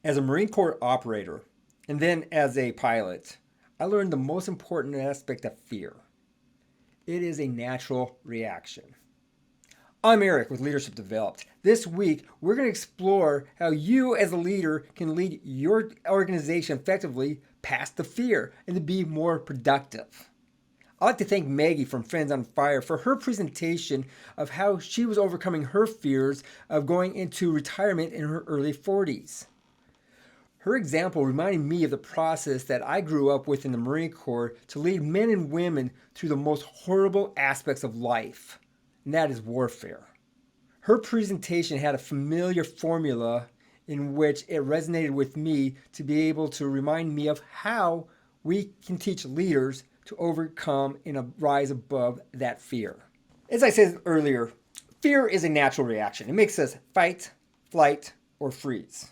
As a Marine Corps operator, and then as a pilot, I learned the most important aspect of fear. It is a natural reaction. I'm Eric with Leadership Developed. This week, we're going to explore how you as a leader can lead your organization effectively past the fear and to be more productive. I'd like to thank Maggie from Friends on Fire for her presentation of how she was overcoming her fears of going into retirement in her early 40s. Her example reminded me of the process that I grew up with in the Marine Corps to lead men and women through the most horrible aspects of life, and that is warfare. Her presentation had a familiar formula in which it resonated with me to be able to remind me of how we can teach leaders to overcome and rise above that fear. As I said earlier, fear is a natural reaction. It makes us fight, flight, or freeze.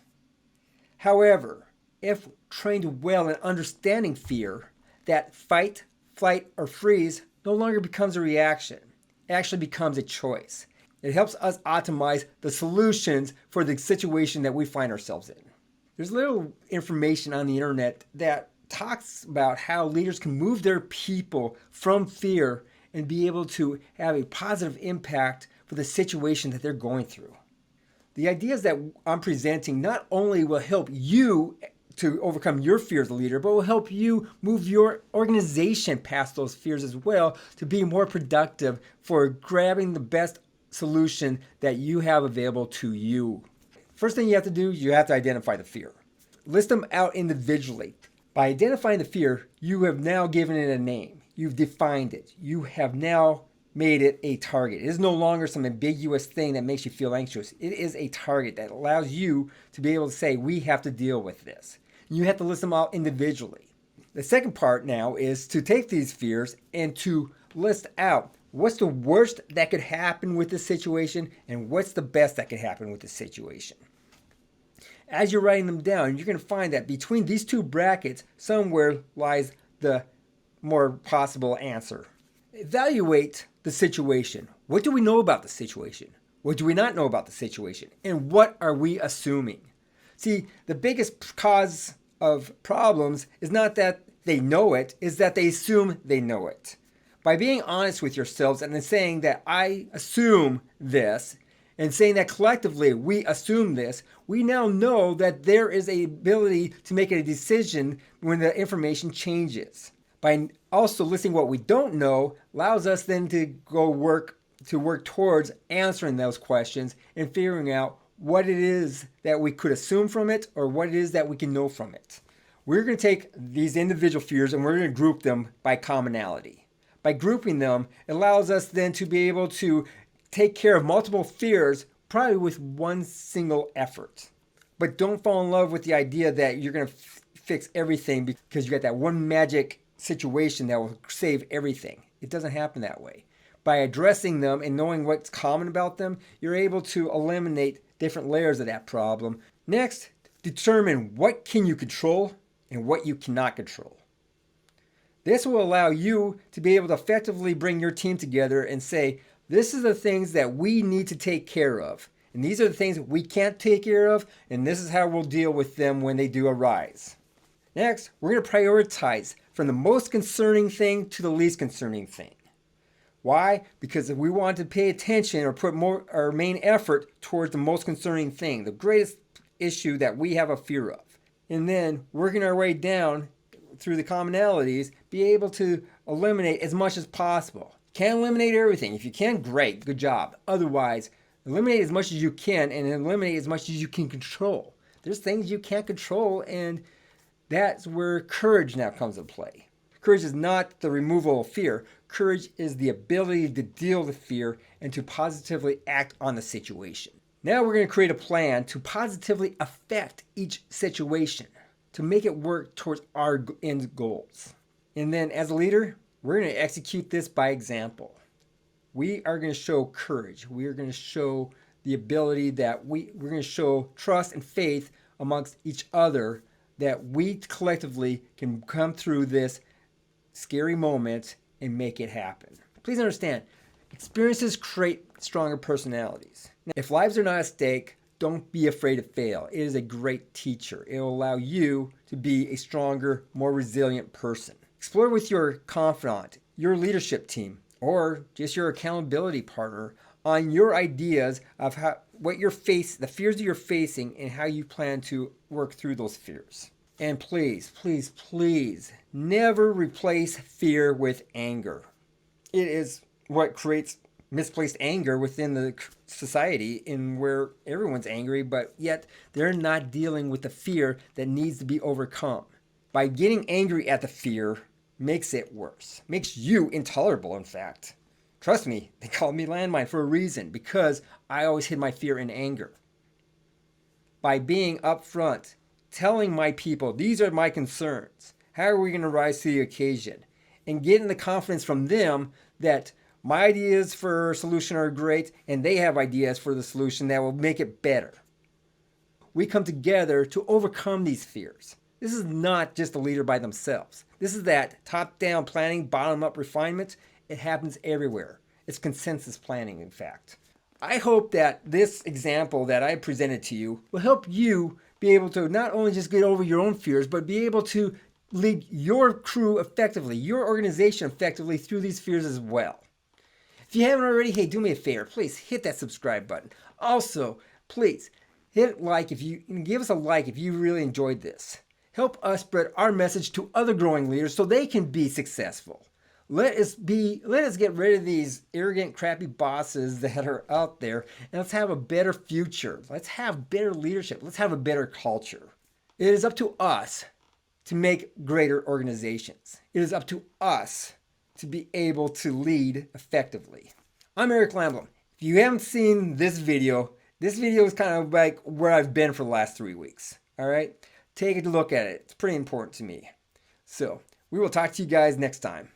However, if trained well in understanding fear, that fight, flight, or freeze no longer becomes a reaction. It actually becomes a choice. It helps us optimize the solutions for the situation that we find ourselves in. There's little information on the internet that talks about how leaders can move their people from fear and be able to have a positive impact for the situation that they're going through. The ideas that I'm presenting not only will help you to overcome your fear as a leader, but will help you move your organization past those fears as well to be more productive for grabbing the best solution that you have available to you. First thing you have to do, you have to identify the fear. List them out individually. By identifying the fear, you have now given it a name. You've defined it. You have now made it a target. It is no longer some ambiguous thing that makes you feel anxious. It is a target that allows you to be able to say, we have to deal with this. You have to list them out individually. The second part now is to take these fears and to list out what's the worst that could happen with this situation and what's the best that could happen with this situation. As you're writing them down, you're going to find that between these two brackets, somewhere lies the more possible answer. Evaluate the situation. What do we know about the situation? What do we not know about the situation? And what are we assuming? See, the biggest cause of problems is not that they know it, is that they assume they know it. By being honest with yourselves and then saying that I assume this, and saying that collectively we assume this, we now know that there is a ability to make a decision when the information changes. By also listing what we don't know allows us then to work towards answering those questions and figuring out what it is that we could assume from it or what it is that we can know from it. We're going to take these individual fears and we're going to group them by commonality. By grouping them, it allows us then to be able to take care of multiple fears probably with one single effort. But don't fall in love with the idea that you're going to fix everything because you got that one magic situation that will save everything. It doesn't happen that way. By addressing them and knowing what's common about them, you're able to eliminate different layers of that problem. Next, determine what can you control and what you cannot control. This will allow you to be able to effectively bring your team together and say, this is the things that we need to take care of. And these are the things we can't take care of, and this is how we'll deal with them when they do arise. Next, we're going to prioritize from the most concerning thing to the least concerning thing. Why? Because we want to pay attention or put our main effort towards the most concerning thing, the greatest issue that we have a fear of. And then working our way down through the commonalities, be able to eliminate as much as possible. Can't eliminate everything. If you can, great, good job. Otherwise, eliminate as much as you can and eliminate as much as you can control. There's things you can't control, and that's where courage now comes into play. Courage is not the removal of fear. Courage is the ability to deal with fear and to positively act on the situation. Now we're going to create a plan to positively affect each situation, to make it work towards our end goals. And then as a leader, we're going to execute this by example. We are going to show courage. We are going to show the ability that we're going to show trust and faith amongst each other that we collectively can come through this scary moment and make it happen. Please understand, experiences create stronger personalities. Now, if lives are not at stake, don't be afraid to fail. It is a great teacher. It will allow you to be a stronger, more resilient person. Explore with your confidant, your leadership team, or just your accountability partner on your ideas of the fears that you're facing and how you plan to work through those fears. And please, please, please never replace fear with anger. It is what creates misplaced anger within the society in where everyone's angry, but yet they're not dealing with the fear that needs to be overcome. By getting angry at the fear makes it worse, makes you intolerable, in fact. Trust me, they call me Landmine for a reason, because I always hid my fear in anger. By being upfront, telling my people, these are my concerns, how are we going to rise to the occasion, and getting the confidence from them that my ideas for a solution are great and they have ideas for the solution that will make it better. We come together to overcome these fears. This is not just a leader by themselves. This is that top-down planning, bottom-up refinement. It happens everywhere. It's consensus planning, in fact. I hope that this example that I presented to you will help you be able to not only just get over your own fears, but be able to lead your crew effectively, your organization effectively through these fears as well. If you haven't already, hey, do me a favor. Please hit that subscribe button. Also, please give us a like if you really enjoyed this. Help us spread our message to other growing leaders so they can be successful. Let us get rid of these arrogant, crappy bosses that are out there, and let's have a better future. Let's have better leadership. Let's have a better culture. It is up to us to make greater organizations. It is up to us to be able to lead effectively. I'm Eric Landblom. If you haven't seen this video is kind of like where I've been for the last 3 weeks. All right? Take a look at it. It's pretty important to me. So, we will talk to you guys next time.